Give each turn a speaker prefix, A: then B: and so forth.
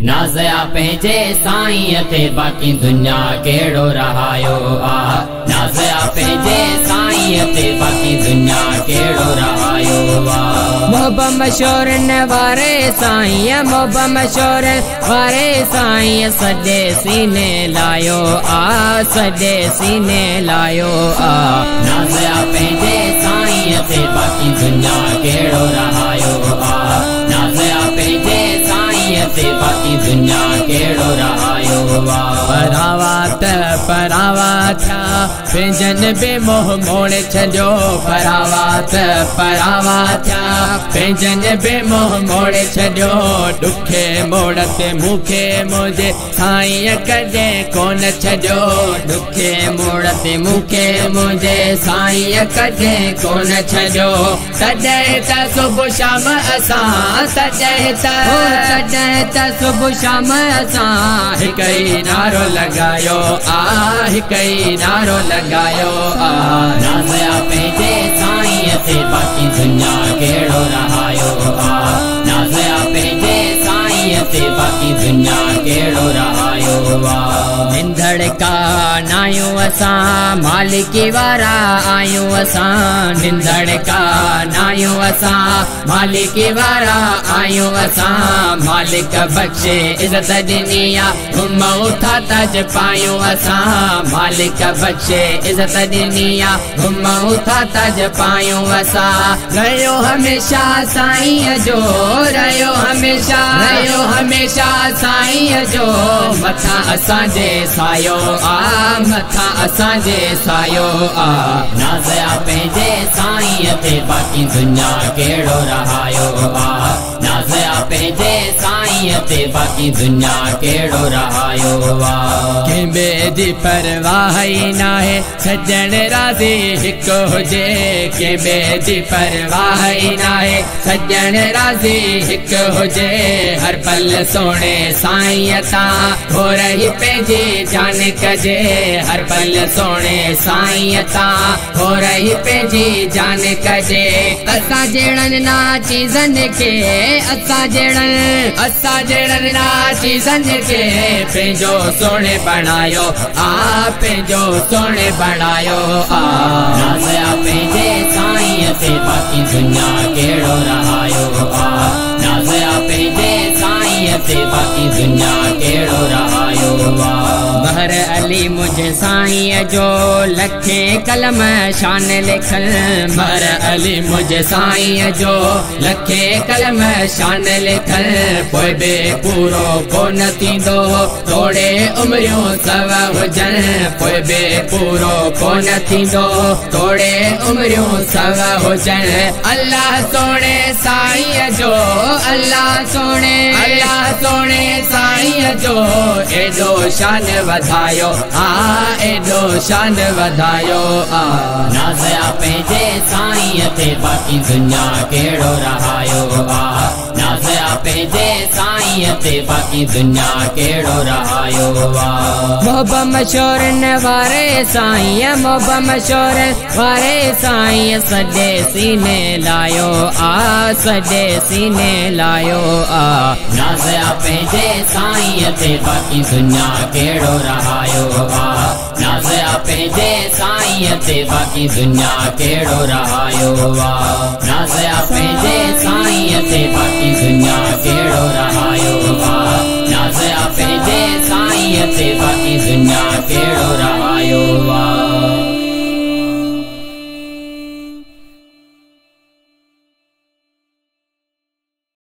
A: नाज़या पंहिंजे साईं ते बाक़ी दुनिया केड़ो रहायो आ। नाज़या पंहिंजे साईं ते बाक़ी दुनिया केड़ो रहायो आ।
B: मोहब्बत मशहूरन वारे साईं, मोहब्बत मशहूर वारे साईं सॼे सीने लायो आ, सॼे सीने लायो आ।
A: नाज़या पंहिंजे साईं ते बाक़ी दुनिया केड़ो रहायो आ। नाज़या पंहिंजे साईं ते बाक़ी दुनिया केड़ो रहायो आ।
B: परावात परावात पंहिंजन बे मोह मोड़े छॾियो, परावात परावात पंहिंजन बे मोह मोड़े छॾियो। ॾुखे मोड़ ते मूंखे मुंहिंजे साईं कॾहिं कोन छॾियो, ॾुखे मोड़ ते मूंखे मुंहिंजे साईं कॾहिं कोन छॾियो। तॾहिं त सुबुह शाम असां, तॾहिं त सुबुह शाम असां हिकु ई नारो लगायो आ, हिकु ई नारो लगायो आ।
A: नाज़या पंहिंजे साईं ते बाक़ी दुनिया केड़ो रहायो आ। नाज़या पंहिंजे साईं ते बाक़ी दुनिया केड़ो रहायो आ।
B: निंदड़ का नायूं असां मालिकी वारा आयूं असां, निंदड़ का नायूं असां मालिकी वारा आयूं असां। मालिक बख्शे इज़त ॾिनी आ घुम उठा तज पायूं असां। मालिक बख्शे इज़त ॾिनी आ घुम उठा तज पायूं असां। रहियो हमेशा साईं जो, रहियो हमेशा साईं जो। मथा असांजे सायो आ, मथा असांजे सायो आ।
A: नाज़या पंहिंजे साईं ते बाक़ी दुनिया केड़ो रहायो आ। नाज़या पंहिंजे साईं ते बाक़ी दुनिया केड़ो रहायो आ।
B: कंहिं जी परवाह ई नाहे सजण राज़ी हिकु हुजे, कंहिं जी परवाह ई नाहे सजण राज़ी हिकु हुजे। हर पल सोणे साईं तां हो रही पंहिंजी जान कजे, हर पल सोणे साईं तां हो रही पंहिंजी जान कजे। असां जहिड़नि ना चीज़नि खे, असां जहिड़नि ना चीज़नि खे पंहिंजो सोणे बणायो आ, पंहिंजो सोणे बणायो आ।
A: नाज़या पंहिंजे साईं ते बाक़ी दुनिया केड़ो रहायो आ। नाज़या पंहिंजे साईं ते बाक़ी दुनिया केड़ो रहायो आ।
B: बहर अली मुझे साईं जो लखे कलम शान लिखल, बहर अली मुझे साईं जो लखे कलम शान लिखल। पोइ बे पूरो कोन थींदो थोड़े उमरियूं सव हुजनि, पोइ बे पूरो कोन थींदो थोड़े उमरियूं सव हुजनि। अल्लाह सोणे साईं जो, अल्लाह सोणे साईं जो एॾो शान वधायो आ, एॾो शान वधायो आ।
A: नाज़या पंहिंजे साईं ते बाक़ी दुनिया केड़ो रहायो आ। नाज़या पंहिंजे साईं ते बाक़ी दुनिया केड़ो रहायो आ।
B: मोहब्बत मशहूरन वारे साईं, मोहब्बत मशहूर वारे साईं सॼे सीने लायो आ, सॼे सीने लायो आ।
A: नाज़या पंहिंजे साईं ते बाक़ी दुनिया केड़ो रहायो आ। नाज़या पंहिंजे साईं ते बाक़ी दुनिया केड़ो रहायो आ। नाज़या पंहिंजे साईं ते बाक़ी दुनिया केड़ो रहायो आ। नाज़या पंहिंजे साईं ते बाक़ी दुनिया केड़ो रहायो आ।